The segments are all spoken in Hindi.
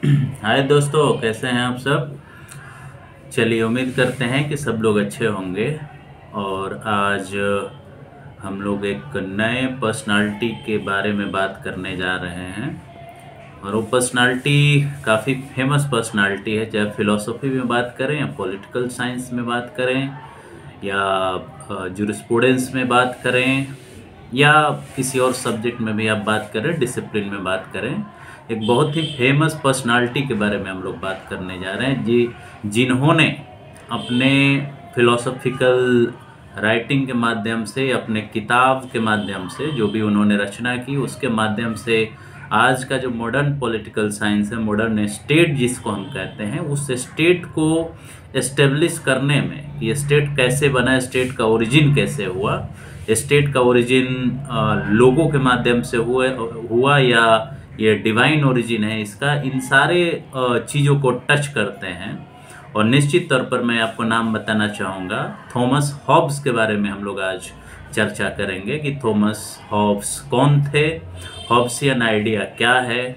हाय दोस्तों, कैसे हैं आप सब। चलिए, उम्मीद करते हैं कि सब लोग अच्छे होंगे। और आज हम लोग एक नए पर्सनालिटी के बारे में बात करने जा रहे हैं। और वो पर्सनालिटी काफ़ी फेमस पर्सनालिटी है, चाहे फिलॉसफी में बात करें या पॉलिटिकल साइंस में बात करें या जूरिस्प्रूडेंस में बात करें या किसी और सब्जेक्ट में भी आप बात करें, डिसिप्लिन में बात करें। एक बहुत ही फेमस पर्सनालिटी के बारे में हम लोग बात करने जा रहे हैं जिन्होंने अपने फिलोसॉफिकल राइटिंग के माध्यम से, अपने किताब के माध्यम से, जो भी उन्होंने रचना की उसके माध्यम से आज का जो मॉडर्न पॉलिटिकल साइंस है, मॉडर्न स्टेट जिसको हम कहते हैं, उस स्टेट को एस्टेब्लिश करने में, ये स्टेट कैसे बना, स्टेट का ओरिजिन कैसे हुआ, स्टेट का ओरिजिन लोगों के माध्यम से हुआ या ये डिवाइन ओरिजिन है इसका, इन सारे चीज़ों को टच करते हैं। और निश्चित तौर पर मैं आपको नाम बताना चाहूँगा, थॉमस हॉब्स के बारे में हम लोग आज चर्चा करेंगे कि थॉमस हॉब्स कौन थे, हॉब्सियन आइडिया क्या है,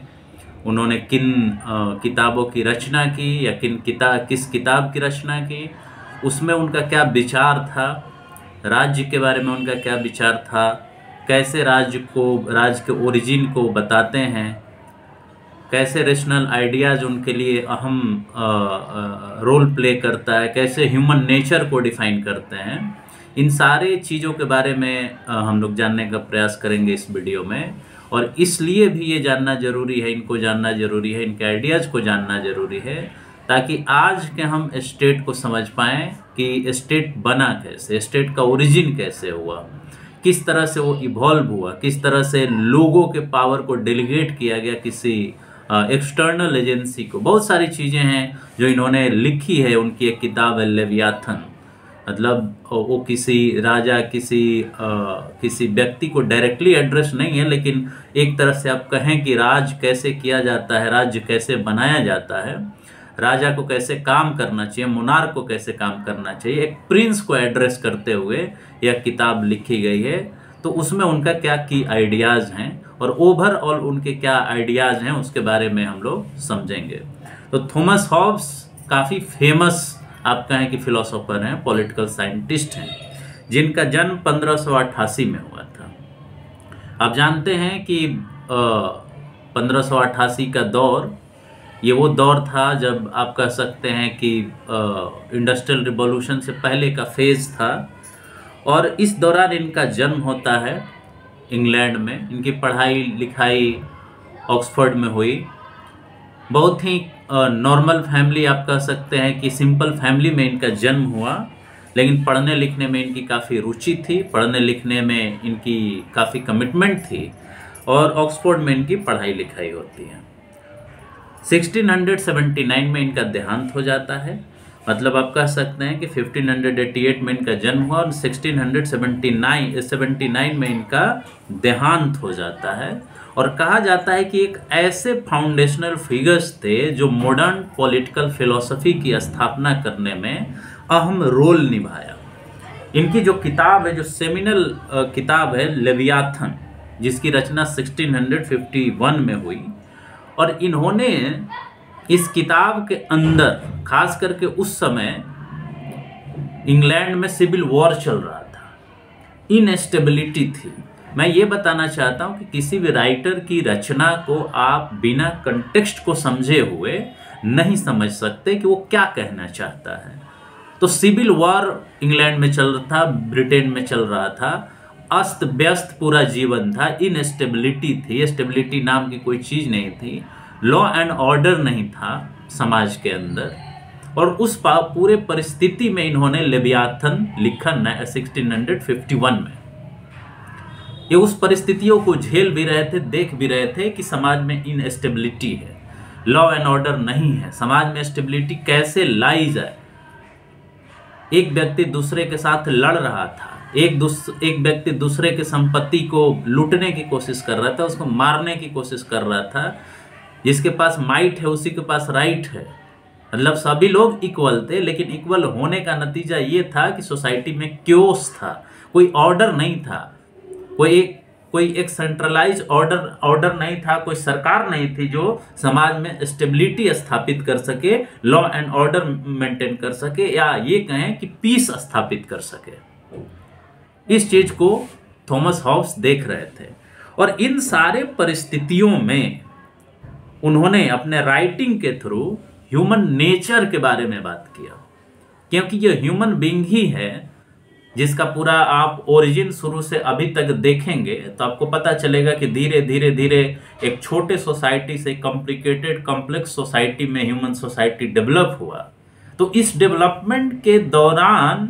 उन्होंने किन किताबों की रचना की या किस किताब की रचना की, उसमें उनका क्या विचार था, राज्य के बारे में उनका क्या विचार था, कैसे राज्य के ओरिजिन को बताते हैं, कैसे रेशनल आइडियाज़ उनके लिए अहम रोल प्ले करता है, कैसे ह्यूमन नेचर को डिफाइन करते हैं। इन सारे चीज़ों के बारे में हम लोग जानने का प्रयास करेंगे इस वीडियो में। और इसलिए भी ये जानना ज़रूरी है, इनको जानना ज़रूरी है, इनके आइडियाज़ को जानना ज़रूरी है, ताकि आज के हम स्टेट को समझ पाएँ कि स्टेट बना कैसे, स्टेट का ओरिजिन कैसे हुआ, किस तरह से वो इवॉल्व हुआ, किस तरह से लोगों के पावर को डेलीगेट किया गया किसी एक्सटर्नल एजेंसी को। बहुत सारी चीज़ें हैं जो इन्होंने लिखी है। उनकी एक किताब है लेवियाथन, मतलब वो किसी राजा, किसी व्यक्ति को डायरेक्टली एड्रेस नहीं है, लेकिन एक तरह से आप कहें कि राज कैसे किया जाता है, राज्य कैसे बनाया जाता है, राजा को कैसे काम करना चाहिए, मोनार्क को कैसे काम करना चाहिए, एक प्रिंस को एड्रेस करते हुए यह किताब लिखी गई है। तो उसमें उनका क्या की आइडियाज़ हैं और ओवरऑल उनके क्या आइडियाज़ हैं उसके बारे में हम लोग समझेंगे। तो थॉमस हॉब्स काफ़ी फेमस आप कहें कि फिलोसोफर हैं, पॉलिटिकल साइंटिस्ट हैं, जिनका जन्म 1588 में हुआ था। आप जानते हैं कि 1588 का दौर, ये वो दौर था जब आप कह सकते हैं कि इंडस्ट्रियल रिवॉल्यूशन से पहले का फेज़ था। और इस दौरान इनका जन्म होता है इंग्लैंड में। इनकी पढ़ाई लिखाई ऑक्सफोर्ड में हुई। बहुत ही नॉर्मल फैमिली आप कह सकते हैं कि सिंपल फैमिली में इनका जन्म हुआ, लेकिन पढ़ने लिखने में इनकी काफ़ी रुचि थी, पढ़ने लिखने में इनकी काफ़ी कमिटमेंट थी, और ऑक्सफोर्ड में इनकी पढ़ाई लिखाई होती है। 1679 में इनका देहांत हो जाता है, मतलब आप कह सकते हैं कि 1588 में इनका जन्म हुआ और 1679 में इनका देहांत हो जाता है। और कहा जाता है कि एक ऐसे फाउंडेशनल फिगर्स थे जो मॉडर्न पॉलिटिकल फिलॉसफी की स्थापना करने में अहम रोल निभाया। इनकी जो किताब है, जो सेमिनल किताब है लेवियाथन, जिसकी रचना 1651 में हुई, और इन्होंने इस किताब के अंदर, खास करके उस समय इंग्लैंड में सिविल वॉर चल रहा था, इनस्टेबिलिटी थी। मैं ये बताना चाहता हूँ कि किसी भी राइटर की रचना को आप बिना कंटेक्स्ट को समझे हुए नहीं समझ सकते कि वो क्या कहना चाहता है। तो सिविल वॉर इंग्लैंड में चल रहा था, ब्रिटेन में चल रहा था, अस्त व्यस्त पूरा जीवन था, इनस्टेबिलिटी थी, स्टेबिलिटी नाम की कोई चीज़ नहीं थी, लॉ एंड ऑर्डर नहीं था समाज के अंदर। और उस पूरे परिस्थिति में इन्होंने लेवियाथन लिखा 1651 में। ये उस परिस्थितियों को झेल भी रहे थे, देख भी रहे थे कि समाज में इनस्टेबिलिटी है, लॉ एंड ऑर्डर नहीं है, समाज में स्टेबिलिटी कैसे लाई जाए। एक व्यक्ति दूसरे के साथ लड़ रहा था, एक व्यक्ति दूसरे के संपत्ति को लूटने की कोशिश कर रहा था, उसको मारने की कोशिश कर रहा था। जिसके पास माइट है उसी के पास राइट है, मतलब सभी लोग इक्वल थे, लेकिन इक्वल होने का नतीजा ये था कि सोसाइटी में क्योस था, कोई ऑर्डर नहीं था, कोई कोई एक सेंट्रलाइज ऑर्डर नहीं था, कोई सरकार नहीं थी जो समाज में स्टेबिलिटी स्थापित कर सके, लॉ एंड ऑर्डर मेंटेन कर सके, या ये कहें कि पीस स्थापित कर सके। इस चीज को थॉमस हॉब्स देख रहे थे और इन सारे परिस्थितियों में उन्होंने अपने राइटिंग के थ्रू ह्यूमन नेचर के बारे में बात किया, क्योंकि ये ह्यूमन बीइंग ही है जिसका पूरा आप ओरिजिन शुरू से अभी तक देखेंगे तो आपको पता चलेगा कि धीरे धीरे धीरे एक छोटे सोसाइटी से कॉम्प्लिकेटेड कॉम्प्लेक्स सोसाइटी में ह्यूमन सोसाइटी डेवलप हुआ। तो इस डेवलपमेंट के दौरान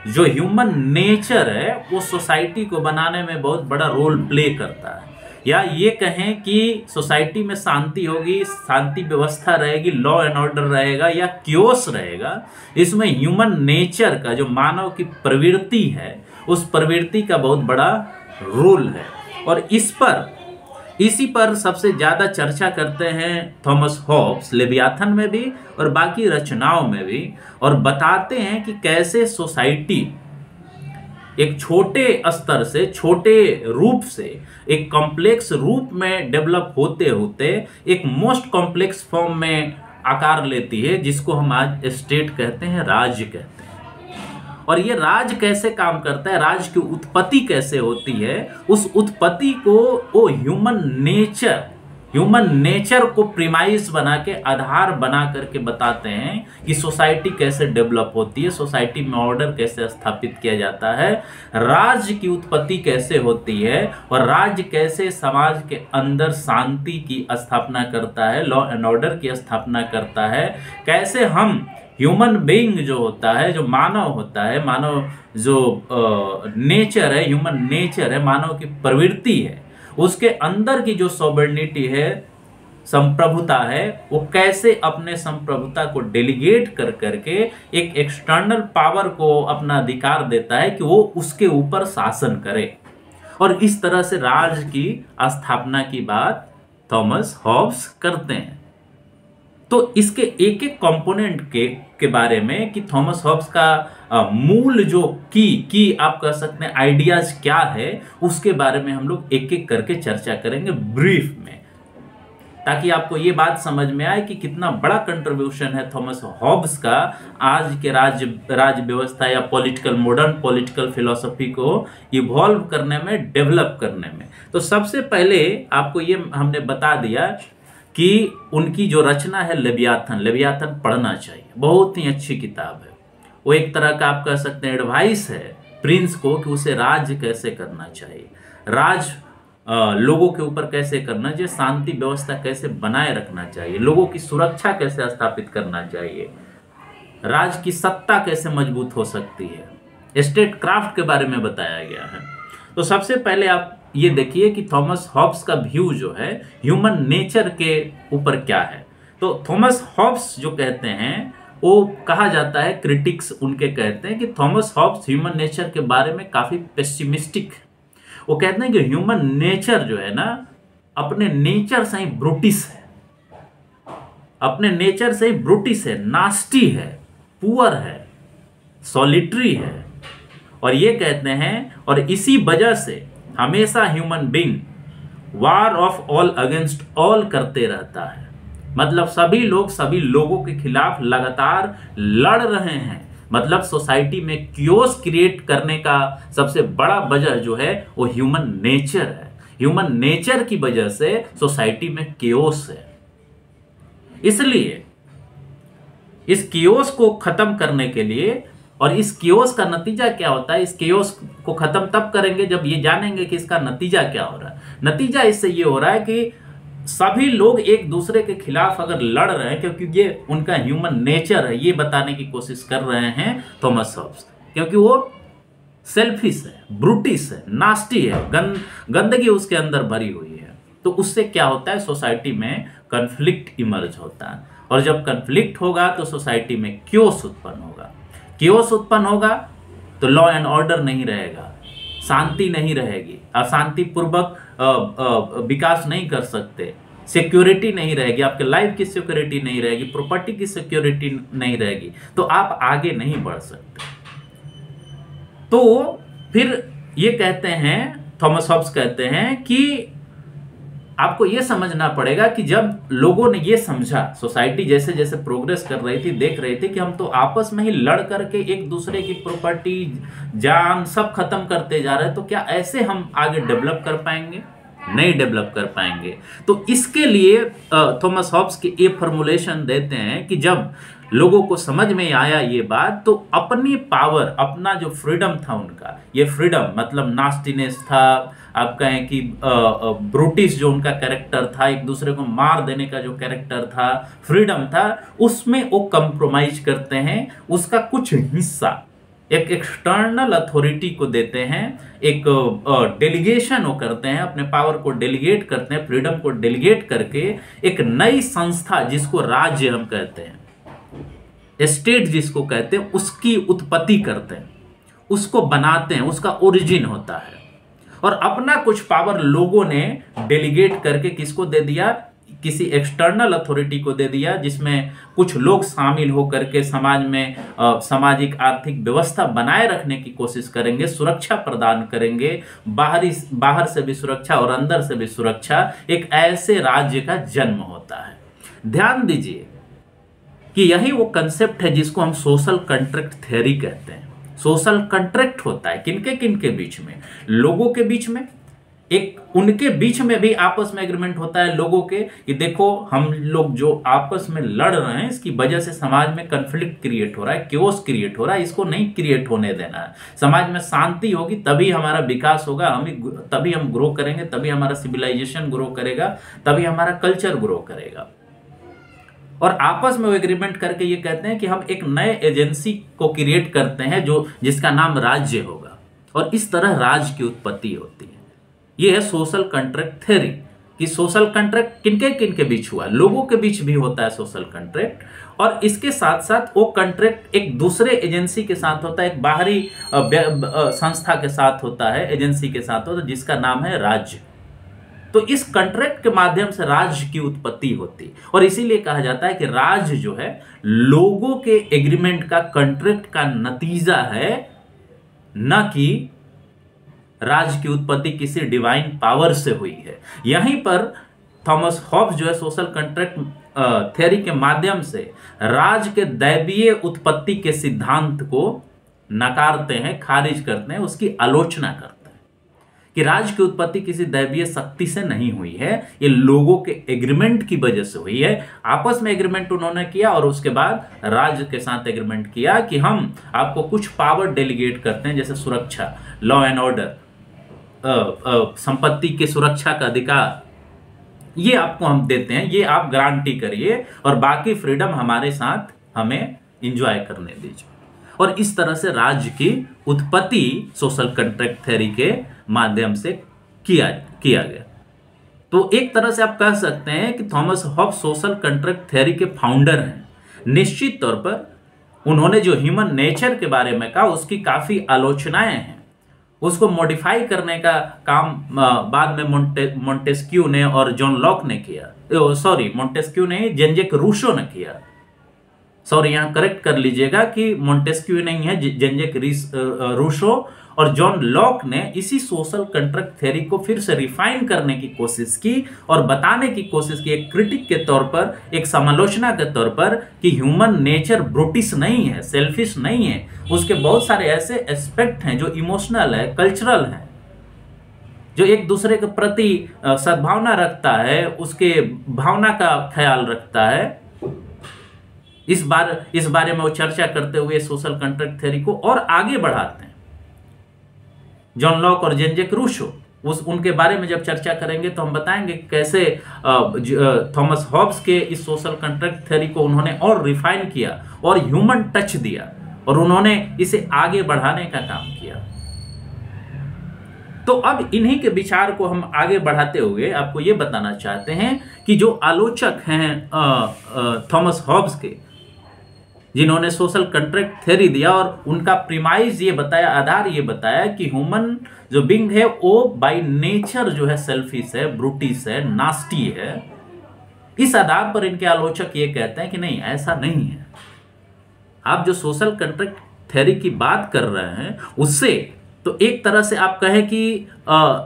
जो ह्यूमन नेचर है वो सोसाइटी को बनाने में बहुत बड़ा रोल प्ले करता है, या ये कहें कि सोसाइटी में शांति होगी, शांति व्यवस्था रहेगी, लॉ एंड ऑर्डर रहेगा या क्योस रहेगा, इसमें ह्यूमन नेचर का जो मानव की प्रवृत्ति है उस प्रवृत्ति का बहुत बड़ा रोल है। और इसी पर सबसे ज्यादा चर्चा करते हैं थॉमस हॉब्स लेवियाथन में भी और बाकी रचनाओं में भी, और बताते हैं कि कैसे सोसाइटी एक छोटे स्तर से, छोटे रूप से एक कॉम्प्लेक्स रूप में डेवलप होते होते एक मोस्ट कॉम्प्लेक्स फॉर्म में आकार लेती है, जिसको हम आज स्टेट कहते हैं, राज्य कहते हैं। और ये राज कैसे काम करता है, राज की उत्पत्ति कैसे होती है, उस उत्पत्ति को वो ह्यूमन नेचर को प्रीमाइस बना के, आधार बना करके बताते हैं कि सोसाइटी कैसे डेवलप होती है, सोसाइटी में ऑर्डर कैसे स्थापित किया जाता है, राज्य की उत्पत्ति कैसे होती है और राज्य कैसे समाज के अंदर शांति की स्थापना करता है, लॉ एंड ऑर्डर की स्थापना करता है, कैसे हम ह्यूमन बीइंग जो होता है, जो मानव होता है, मानव जो नेचर है, ह्यूमन नेचर है, मानव की प्रवृत्ति है, उसके अंदर की जो सॉवरेनिटी है, संप्रभुता है, वो कैसे अपने संप्रभुता को डेलीगेट कर करके एक एक्सटर्नल पावर को अपना अधिकार देता है कि वो उसके ऊपर शासन करे। और इस तरह से राज की स्थापना की बात थॉमस हॉब्स करते हैं। तो इसके एक एक कंपोनेंट के बारे में कि थॉमस हॉब्स का मूल जो की आप कह सकते हैं आइडियाज क्या है, उसके बारे में हम लोग एक एक करके चर्चा करेंगे ब्रीफ में, ताकि आपको ये बात समझ में आए कि कितना बड़ा कंट्रीब्यूशन है थॉमस हॉब्स का आज के राज्य व्यवस्था या मॉडर्न पॉलिटिकल फिलॉसफी को इवॉल्व करने में, डेवलप करने में। तो सबसे पहले आपको ये हमने बता दिया कि उनकी जो रचना है लेवियाथन पढ़ना चाहिए, बहुत ही अच्छी किताब है। वो एक तरह का आप कह सकते हैं एडवाइस है प्रिंस को कि उसे राज्य कैसे करना चाहिए, राज लोगों के ऊपर कैसे करना चाहिए, शांति व्यवस्था कैसे बनाए रखना चाहिए, लोगों की सुरक्षा कैसे स्थापित करना चाहिए, राज की सत्ता कैसे मजबूत हो सकती है, स्टेट क्राफ्ट के बारे में बताया गया है। तो सबसे पहले आप ये देखिए कि थॉमस हॉब्स का व्यू जो है ह्यूमन नेचर के ऊपर क्या है। तो थॉमस हॉब्स जो कहते हैं, वो कहा जाता है, क्रिटिक्स उनके कहते हैं कि थॉमस हॉब्स ह्यूमन नेचर के बारे में काफी पेसिमिस्टिक है। वो कहते हैं कि ह्यूमन नेचर जो है ना, अपने नेचर से ही ब्रूटिश है, अपने नेचर से ही ब्रूटिश है, नास्टी है, पुअर है, सॉलिटरी है। और ये कहते हैं, और इसी वजह से हमेशा human being war of all against all करते रहता है, मतलब सभी लोगों के खिलाफ लगातार लड़ रहे हैं। मतलब सोसाइटी में क्योस क्रिएट करने का सबसे बड़ा वजह जो है वो ह्यूमन नेचर है। ह्यूमन नेचर की वजह से सोसाइटी में क्योस है। इसलिए इस क्योस को खत्म करने के लिए, और इस क्योस का नतीजा क्या होता है, इस क्योस को खत्म तब करेंगे जब ये जानेंगे कि इसका नतीजा क्या हो रहा है। नतीजा इससे ये हो रहा है कि सभी लोग एक दूसरे के खिलाफ अगर लड़ रहे हैं, क्योंकि ये उनका ह्यूमन नेचर है, ये बताने की कोशिश कर रहे हैं थॉमस हॉब्स, क्योंकि वो सेल्फिश है, ब्रूटिश है, नास्टी है, गंदगी उसके अंदर भरी हुई है। तो उससे क्या होता है, सोसाइटी में कन्फ्लिक्ट इमर्ज होता है, और जब कन्फ्लिक्ट होगा तो सोसाइटी में क्योस उत्पन्न होगा। क्योस उत्पन्न होगा तो लॉ एंड ऑर्डर नहीं रहेगा, शांति नहीं रहेगी, अशांति पूर्वक विकास नहीं कर सकते, सिक्योरिटी नहीं रहेगी, आपके लाइफ की सिक्योरिटी नहीं रहेगी, प्रॉपर्टी की सिक्योरिटी नहीं रहेगी, तो आप आगे नहीं बढ़ सकते। तो फिर ये कहते हैं थॉमस हॉब्स कहते हैं कि आपको यह समझना पड़ेगा कि जब लोगों ने यह समझा, सोसाइटी जैसे जैसे प्रोग्रेस कर रही थी, देख रही थी कि हम तो आपस में ही लड़ करके एक दूसरे की प्रॉपर्टी, जान सब खत्म करते जा रहे हैं, तो क्या ऐसे हम आगे डेवलप कर पाएंगे? नहीं डेवलप कर पाएंगे। तो इसके लिए थॉमस हॉब्स की ये फॉर्मुलेशन देते हैं कि जब लोगों को समझ में आया ये बात, तो अपनी पावर, अपना जो फ्रीडम था उनका, ये फ्रीडम मतलब नास्टीनेस था, आप कहें कि ब्रूटिश जो उनका कैरेक्टर था, एक दूसरे को मार देने का जो कैरेक्टर था, फ्रीडम था, उसमें वो कंप्रोमाइज करते हैं। उसका कुछ हिस्सा एक एक्सटर्नल अथॉरिटी को देते हैं, एक डेलीगेशन वो करते हैं, अपने पावर को डेलीगेट करते हैं, फ्रीडम को डेलीगेट करके एक नई संस्था जिसको राज्य हम कहते हैं, स्टेट जिसको कहते हैं, उसकी उत्पत्ति करते हैं, उसको बनाते हैं, उसका ओरिजिन होता है। और अपना कुछ पावर लोगों ने डेलीगेट करके किसको दे दिया? किसी एक्सटर्नल अथॉरिटी को दे दिया, जिसमें कुछ लोग शामिल होकर के समाज में सामाजिक आर्थिक व्यवस्था बनाए रखने की कोशिश करेंगे, सुरक्षा प्रदान करेंगे, बाहर से भी सुरक्षा और अंदर से भी सुरक्षा। एक ऐसे राज्य का जन्म होता है। ध्यान दीजिए कि यही वो कंसेप्ट है जिसको हम सोशल कॉन्ट्रैक्ट थ्योरी कहते हैं। सोशल कॉन्ट्रैक्ट होता है किनके बीच में? लोगों के बीच में। एक उनके बीच में भी आपस में एग्रीमेंट होता है लोगों के कि देखो, हम लोग जो आपस में लड़ रहे हैं, इसकी वजह से समाज में कन्फ्लिक्ट क्रिएट हो रहा है, क्योस क्रिएट हो रहा है, इसको नहीं क्रिएट होने देना है। समाज में शांति होगी तभी हमारा विकास होगा, तभी हम ग्रो करेंगे, तभी हमारा सिविलाइजेशन ग्रो करेगा, तभी हमारा कल्चर ग्रो करेगा। और आपस में वो एग्रीमेंट करके ये कहते हैं कि हम एक नए एजेंसी को क्रिएट करते हैं जिसका नाम राज्य होगा, और इस तरह राज्य की उत्पत्ति होती है। ये है सोशल कॉन्ट्रैक्ट थ्योरी कि सोशल कॉन्ट्रैक्ट किनके बीच हुआ? लोगों के बीच भी होता है सोशल कॉन्ट्रैक्ट, और इसके साथ साथ वो कॉन्ट्रैक्ट एक दूसरे एजेंसी के साथ होता है, एक बाहरी संस्था के साथ होता है, एजेंसी के साथ होता है, जिसका नाम है राज्य। तो इस कॉन्ट्रैक्ट के माध्यम से राज्य की उत्पत्ति होती है, और इसीलिए कहा जाता है कि राज्य जो है लोगों के एग्रीमेंट का, कॉन्ट्रैक्ट का नतीजा है, न कि राज्य की उत्पत्ति किसी डिवाइन पावर से हुई है। यहीं पर थॉमस हॉब्स जो है सोशल कॉन्ट्रैक्ट थ्योरी के माध्यम से राज्य के दैवीय उत्पत्ति के सिद्धांत को नकारते हैं, खारिज करते हैं, उसकी आलोचना करते हैं कि राज्य की उत्पत्ति किसी दैवीय शक्ति से नहीं हुई है, ये लोगों के एग्रीमेंट की वजह से हुई है। आपस में एग्रीमेंट उन्होंने किया और उसके बाद राज्य के साथ एग्रीमेंट किया कि हम आपको कुछ पावर डेलीगेट करते हैं, जैसे सुरक्षा, लॉ एंड ऑर्डर, संपत्ति की सुरक्षा का अधिकार, ये आपको हम देते हैं, ये आप गारंटी करिए, और बाकी फ्रीडम हमारे साथ हमें एंजॉय करने दीजिए। और इस तरह से राज्य की उत्पत्ति सोशल कॉन्ट्रैक्ट थ्योरी के माध्यम से किया गया। तो एक तरह से आप कह सकते हैं कि Thomas Hobbes social contract theory के फाउंडर हैं। निश्चित तौर पर उन्होंने जो ह्यूमन नेचर के बारे में कहा, उसकी काफी आलोचनाएं हैं। उसको मॉडिफाई करने का काम बाद में मोंटेस्क्यू ने और जॉन लॉक ने किया। सॉरी, मोंटेस्क्यू नहीं, जेन जैक रूसो ने किया। सॉरी, यहां करेक्ट कर लीजिएगा कि मोंटेस्क्यू नहीं है, जेन जैक रूसो और जॉन लॉक ने इसी सोशल कॉन्ट्रैक्ट थ्योरी को फिर से रिफाइन करने की कोशिश की और बताने की कोशिश की, एक क्रिटिक के तौर पर, एक समालोचना के तौर पर, कि ह्यूमन नेचर ब्रूटिश नहीं है, सेल्फिश नहीं है। उसके बहुत सारे ऐसे एस्पेक्ट हैं जो इमोशनल है, कल्चरल है, जो एक दूसरे के प्रति सद्भावना रखता है, उसके भावना का ख्याल रखता है। इस बारे में वो चर्चा करते हुए सोशल कॉन्ट्रैक्ट थ्योरी को और आगे बढ़ाते हैं। जॉन लॉक और जेन जैक रूसो, उनके बारे में जब चर्चा करेंगे तो हम बताएंगे कैसे थॉमस हॉब्स के इस सोशल कॉन्ट्रैक्ट थ्योरी को उन्होंने और रिफाइन किया और ह्यूमन टच दिया, और उन्होंने इसे आगे बढ़ाने का काम किया। तो अब इन्हीं के विचार को हम आगे बढ़ाते हुए आपको ये बताना चाहते हैं कि जो आलोचक हैं थॉमस हॉब्स के, जिन्होंने सोशल कॉन्ट्रैक्ट थ्योरी दिया और उनका प्रीमाइज ये बताया, आधार ये बताया कि ह्यूमन जो बिंग है वो बाय नेचर जो है सेल्फिश है, ब्रूटिश है, नास्टी है। इस आधार पर इनके आलोचक ये कहते हैं कि नहीं, ऐसा नहीं है। आप जो सोशल कॉन्ट्रैक्ट थ्योरी की बात कर रहे हैं, उससे तो एक तरह से आप कहें कि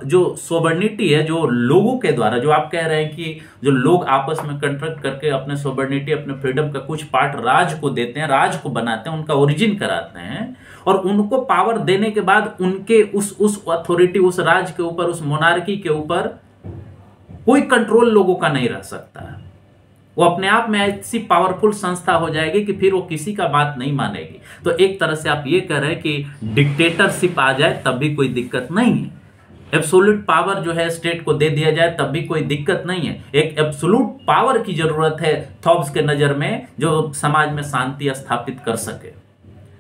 जो सोवर्निटी है, जो लोगों के द्वारा, जो आप कह रहे हैं कि जो लोग आपस में कंट्रैक्ट करके अपने सोवर्निटी, अपने फ्रीडम का कुछ पार्ट राज को देते हैं, राज को बनाते हैं, उनका ओरिजिन कराते हैं, और उनको पावर देने के बाद उनके उस अथॉरिटी, उस राज के ऊपर, उस मोनार्की के ऊपर कोई कंट्रोल लोगों का नहीं रह सकता है। वो अपने आप में ऐसी पावरफुल संस्था हो जाएगी कि फिर वो किसी का बात नहीं मानेगी। तो एक तरह से आप ये कह रहे हैं कि डिक्टेटरशिप आ जाए तब भी कोई दिक्कत नहीं है, एब्सोल्यूट पावर जो है स्टेट को दे दिया जाए तब भी कोई दिक्कत नहीं है। एक एब्सोल्यूट पावर की जरूरत है थॉब्स के नजर में, जो समाज में शांति स्थापित कर सके।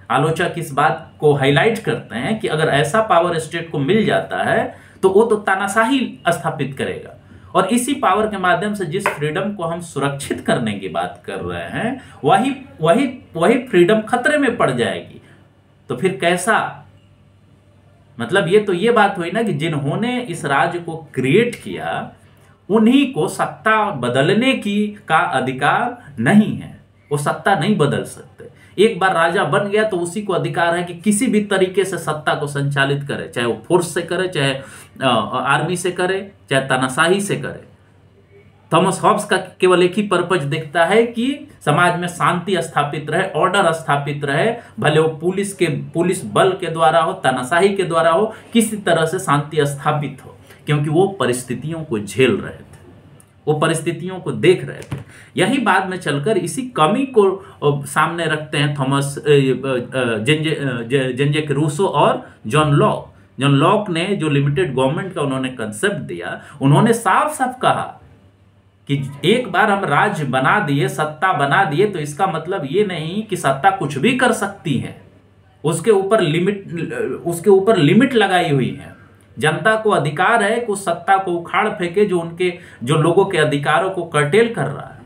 आलोचक इस बात को हाईलाइट करते हैं कि अगर ऐसा पावर स्टेट को मिल जाता है तो वो तो तानाशाही स्थापित करेगा, और इसी पावर के माध्यम से जिस फ्रीडम को हम सुरक्षित करने की बात कर रहे हैं वही वही वही फ्रीडम खतरे में पड़ जाएगी। तो फिर कैसा, मतलब ये बात हुई ना कि जिन्होंने इस राज्य को क्रिएट किया उन्हीं को सत्ता बदलने की का अधिकार नहीं है, वो सत्ता नहीं बदल सकते। एक बार राजा बन गया तो उसी को अधिकार है कि किसी भी तरीके से सत्ता को संचालित करे, चाहे वो फोर्स से करे, चाहे आर्मी से करे, चाहे तानाशाही से करे। थॉमस हॉब्स का केवल एक ही पर्पज दिखता है कि समाज में शांति स्थापित रहे, ऑर्डर स्थापित रहे, भले वो पुलिस बल के द्वारा हो, तानाशाही के द्वारा हो, किसी तरह से शांति स्थापित हो, क्योंकि वो परिस्थितियों को झेल रहे थे, वो परिस्थितियों को देख रहे थे। यही बाद में चलकर इसी कमी को सामने रखते हैं थॉमस जेन-जैक रूसो और जॉन लॉक। जॉन लॉक ने जो लिमिटेड गवर्नमेंट का उन्होंने कंसेप्ट दिया, उन्होंने साफ साफ कहा कि एक बार हम राज्य बना दिए, सत्ता बना दिए, तो इसका मतलब ये नहीं कि सत्ता कुछ भी कर सकती है, उसके ऊपर लिमिट लगाई हुई है। जनता को अधिकार है कि उस सत्ता को उखाड़ फेंके जो लोगों के अधिकारों को कर्टेल कर रहा है।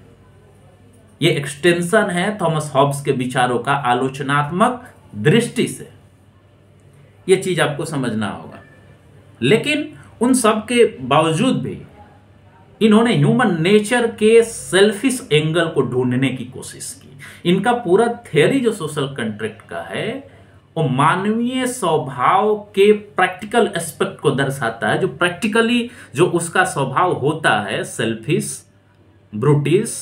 ये एक्सटेंशन है थॉमस हॉब्स के विचारों का आलोचनात्मक दृष्टि से, ये चीज आपको समझना होगा। लेकिन उन सब के बावजूद भी इन्होंने ह्यूमन नेचर के सेल्फिश एंगल को ढूंढने की कोशिश की। इनका पूरा थ्योरी जो सोशल कॉन्ट्रैक्ट का है वो मानवीय स्वभाव के प्रैक्टिकल एस्पेक्ट को दर्शाता है, जो प्रैक्टिकली जो उसका स्वभाव होता है, सेल्फिश, ब्रूटिश,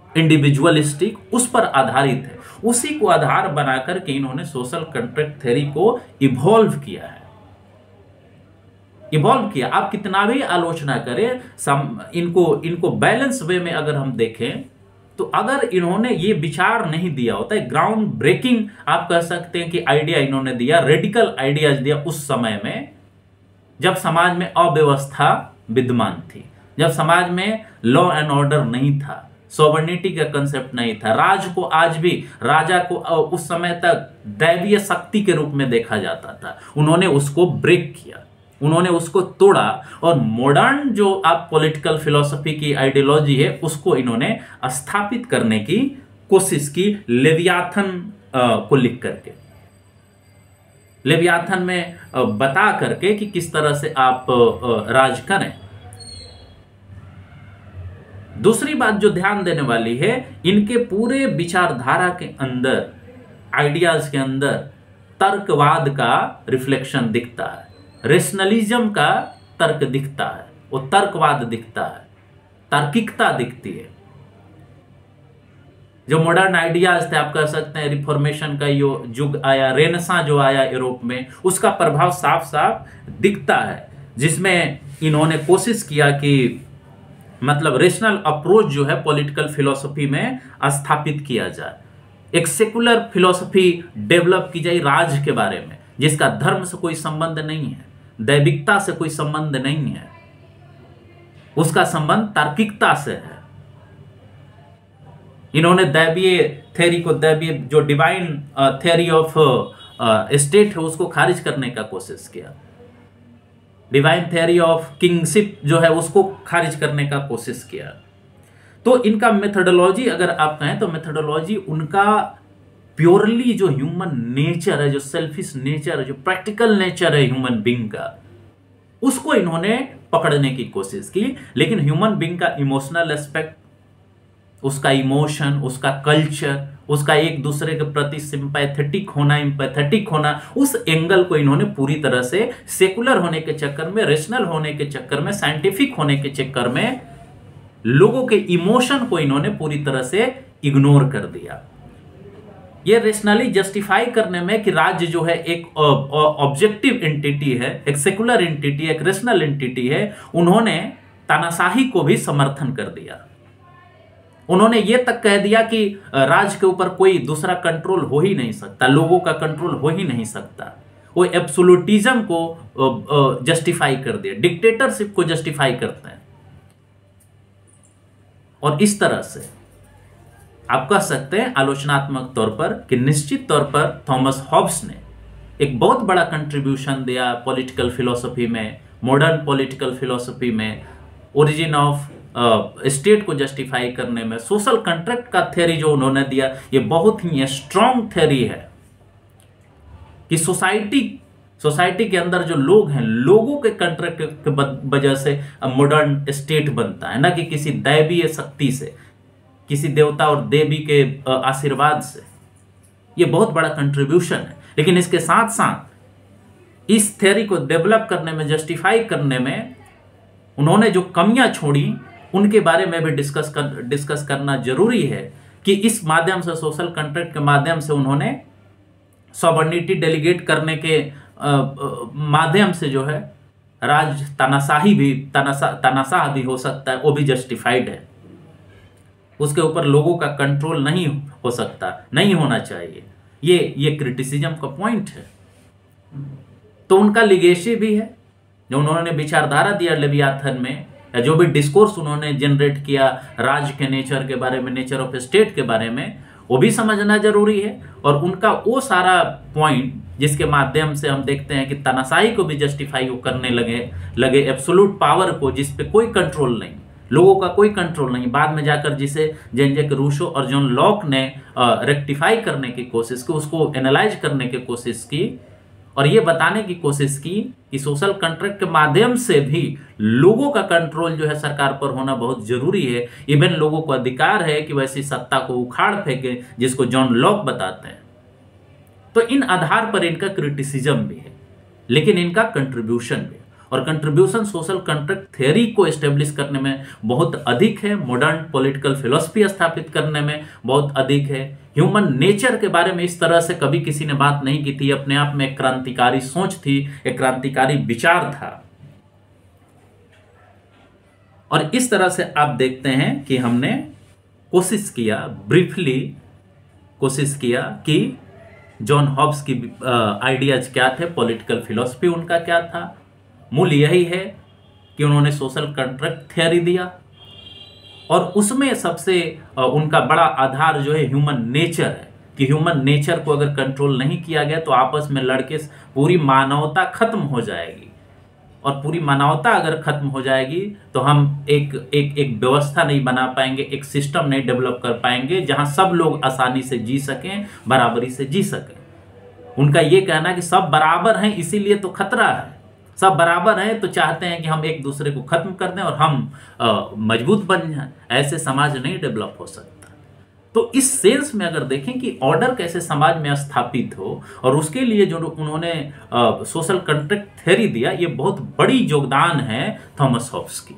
इंडिविजुअलिस्टिक, उस पर आधारित है। उसी को आधार बनाकर के इन्होंने सोशल कॉन्ट्रैक्ट थ्योरी को इवॉल्व किया है। इवॉल्व किया, आप कितना भी आलोचना करें, इनको बैलेंस वे में अगर हम देखें तो अगर इन्होंने ये विचार नहीं दिया होता है, ग्राउंड ब्रेकिंग आप कह सकते हैं कि आइडिया इन्होंने दिया, रेडिकल आइडियाज दिया उस समय में जब समाज में अव्यवस्था विद्यमान थी, जब समाज में लॉ एंड ऑर्डर नहीं था, सॉवर्निटी का कंसेप्ट नहीं था, राज को आज भी राजा को उस समय तक दैवीय शक्ति के रूप में देखा जाता था। उन्होंने उसको ब्रेक किया, उन्होंने उसको तोड़ा, और मॉडर्न जो आप पॉलिटिकल फिलॉसफी की आइडियोलॉजी है उसको इन्होंने स्थापित करने की कोशिश की लेवियाथन को लिख करके, लेवियाथन में बता करके कि किस तरह से आप राज करें। दूसरी बात जो ध्यान देने वाली है, इनके पूरे विचारधारा के अंदर, आइडियाज के अंदर तर्कवाद का रिफ्लेक्शन दिखता है, रेशनलिज्म का तर्क दिखता है, वो तर्कवाद दिखता है, तार्किकता दिखती है। जो मॉडर्न आइडियाज थे, आप कह सकते हैं रिफॉर्मेशन का यो युग आया, रेनेसां जो आया यूरोप में, उसका प्रभाव साफ साफ दिखता है, जिसमें इन्होंने कोशिश किया कि मतलब रेशनल अप्रोच जो है पॉलिटिकल फिलॉसफी में स्थापित किया जाए, एक सेकुलर फिलॉसफी डेवलप की जाए राज के बारे में, जिसका धर्म से कोई संबंध नहीं है, दैविकता से कोई संबंध नहीं है, उसका संबंध तार्किकता से है। इन्होंने दैवीय थ्योरी को, दैवीय जो डिवाइन थ्योरी ऑफ स्टेट है उसको खारिज करने का कोशिश किया, डिवाइन थ्योरी ऑफ किंगशिप जो है उसको खारिज करने का कोशिश किया। तो इनका मेथोडोलॉजी अगर आप कहें तो मेथोडोलॉजी उनका प्योरली जो ह्यूमन नेचर है, जो सेल्फिश नेचर है, जो प्रैक्टिकल नेचर है ह्यूमन बीइंग का, उसको इन्होंने पकड़ने की कोशिश की। लेकिन ह्यूमन बीइंग का इमोशनल एस्पेक्ट, उसका इमोशन, उसका कल्चर, उसका एक दूसरे के प्रति सिंपैथेटिक होना, एम्पैथेटिक होना, उस एंगल को इन्होंने पूरी तरह से सेकुलर होने के चक्कर में, रेशनल होने के चक्कर में, साइंटिफिक होने के चक्कर में लोगों के इमोशन को इन्होंने पूरी तरह से इग्नोर कर दिया। ये रेशनली जस्टिफाई करने में कि राज्य जो है एक ऑब्जेक्टिव एंटिटी है, एक सेकुलर एंटिटी, एक रेशनल एंटिटी है, उन्होंने तानाशाही को भी समर्थन कर दिया। उन्होंने ये तक कह दिया कि राज्य के ऊपर कोई दूसरा कंट्रोल हो ही नहीं सकता, लोगों का कंट्रोल हो ही नहीं सकता। वो एब्सोल्यूटिज्म को जस्टिफाई कर दिया, डिक्टेटरशिप को जस्टिफाई करते हैं। और इस तरह से आप कह सकते हैं आलोचनात्मक तौर पर कि निश्चित तौर पर थॉमस हॉब्स ने एक बहुत बड़ा कंट्रीब्यूशन दिया पॉलिटिकल फिलॉसफी में, मॉडर्न पॉलिटिकल फिलॉसफी में, ओरिजिन ऑफ स्टेट को जस्टिफाई करने में। सोशल कॉन्ट्रैक्ट का थ्योरी जो उन्होंने दिया, ये बहुत ही स्ट्रॉन्ग थ्योरी है कि सोसाइटी के अंदर जो लोग हैं, लोगों के कॉन्ट्रैक्ट के वजह से मॉडर्न स्टेट बनता है, ना कि किसी दैवीय शक्ति से, किसी देवता और देवी के आशीर्वाद से। ये बहुत बड़ा कंट्रीब्यूशन है। लेकिन इसके साथ साथ इस थ्योरी को डेवलप करने में, जस्टिफाई करने में उन्होंने जो कमियां छोड़ी, उनके बारे में भी डिस्कस करना जरूरी है कि इस माध्यम से, सोशल कॉन्ट्रैक्ट के माध्यम से, उन्होंने सॉवर्निटी डेलीगेट करने के माध्यम से जो है राज तानाशाह भी हो सकता है, वो भी जस्टिफाइड है। उसके ऊपर लोगों का कंट्रोल नहीं हो सकता, नहीं होना चाहिए। ये क्रिटिसिज्म का पॉइंट है। तो उनका लिगेसी भी है, जो उन्होंने विचारधारा दिया लेवियाथन में, या जो भी डिस्कोर्स उन्होंने जनरेट किया राज के नेचर के बारे में, नेचर ऑफ स्टेट के बारे में, वो भी समझना जरूरी है। और उनका वो सारा पॉइंट जिसके माध्यम से हम देखते हैं कि तानाशाही को भी जस्टिफाई करने लगे एब्सोल्यूट पावर को, जिस पे कोई कंट्रोल नहीं, लोगों का कोई कंट्रोल नहीं। बाद में जाकर जिसे जेन जैक रूसो और जॉन लॉक ने रेक्टिफाई करने की कोशिश की, उसको एनालाइज करने की कोशिश की, और ये बताने की कोशिश की कि सोशल कॉन्ट्रैक्ट के माध्यम से भी लोगों का कंट्रोल जो है सरकार पर होना बहुत जरूरी है। इवन लोगों को अधिकार है कि वैसी सत्ता को उखाड़ फेंके, जिसको जॉन लॉक बताते हैं। तो इन आधार पर इनका क्रिटिसिज्म भी है, लेकिन इनका कंट्रीब्यूशन भी है। और कंट्रीब्यूशन सोशल कॉन्ट्रैक्ट थ्योरी को एस्टेब्लिश करने में बहुत अधिक है, मॉडर्न पॉलिटिकल फिलॉसफी स्थापित करने में बहुत अधिक है। ह्यूमन नेचर के बारे में इस तरह से कभी किसी ने बात नहीं की थी। अपने आप में एक क्रांतिकारी सोच थी, एक क्रांतिकारी विचार था। और इस तरह से आप देखते हैं कि हमने कोशिश किया, ब्रीफली कोशिश किया कि जॉन हॉब्स की आइडियाज क्या थे, पॉलिटिकल फिलॉसफी उनका क्या था। मूल यही है कि उन्होंने सोशल कॉन्ट्रैक्ट थ्योरी दिया, और उसमें सबसे उनका बड़ा आधार जो है ह्यूमन नेचर है, कि ह्यूमन नेचर को अगर कंट्रोल नहीं किया गया तो आपस में लड़के पूरी मानवता खत्म हो जाएगी। और पूरी मानवता अगर खत्म हो जाएगी तो हम एक व्यवस्था नहीं बना पाएंगे, एक सिस्टम नहीं डेवलप कर पाएंगे जहां सब लोग आसानी से जी सकें, बराबरी से जी सकें। उनका ये कहना कि सब बराबर हैं इसीलिए तो खतरा है, सब बराबर हैं तो चाहते हैं कि हम एक दूसरे को खत्म कर दें और हम मजबूत बन जाएं। ऐसे समाज नहीं डेवलप हो सकता। तो इस सेंस में अगर देखें कि ऑर्डर कैसे समाज में स्थापित हो, और उसके लिए जो उन्होंने सोशल कॉन्ट्रैक्ट थ्योरी दिया, ये बहुत बड़ी योगदान है थॉमस हॉब्स की।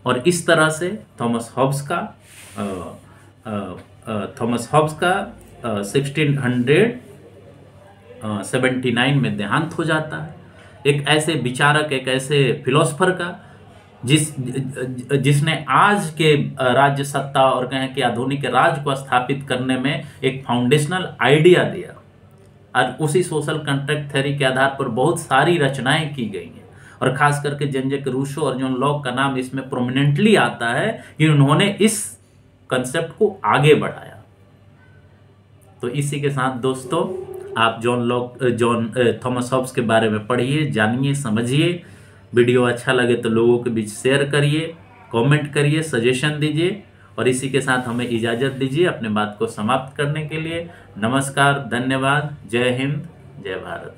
और इस तरह से थॉमस हॉब्स का 1679 में देहांत हो जाता है। एक ऐसे विचारक, एक ऐसे फिलोसफर का जिसने आज के राज्य सत्ता और कहें कि आधुनिक राज को स्थापित करने में एक फाउंडेशनल आइडिया दिया। और उसी सोशल कॉन्ट्रैक्ट थ्योरी के आधार पर बहुत सारी रचनाएं की गई हैं, और खास करके जेन जैक रूसो और जॉन लॉक का नाम इसमें प्रोमिनेंटली आता है कि उन्होंने इस कंसेप्ट को आगे बढ़ाया। तो इसी के साथ दोस्तों, आप थॉमस हॉब्स के बारे में पढ़िए, जानिए, समझिए। वीडियो अच्छा लगे तो लोगों के बीच शेयर करिए, कमेंट करिए, सजेशन दीजिए, और इसी के साथ हमें इजाज़त दीजिए अपने बात को समाप्त करने के लिए। नमस्कार, धन्यवाद, जय हिंद, जय भारत।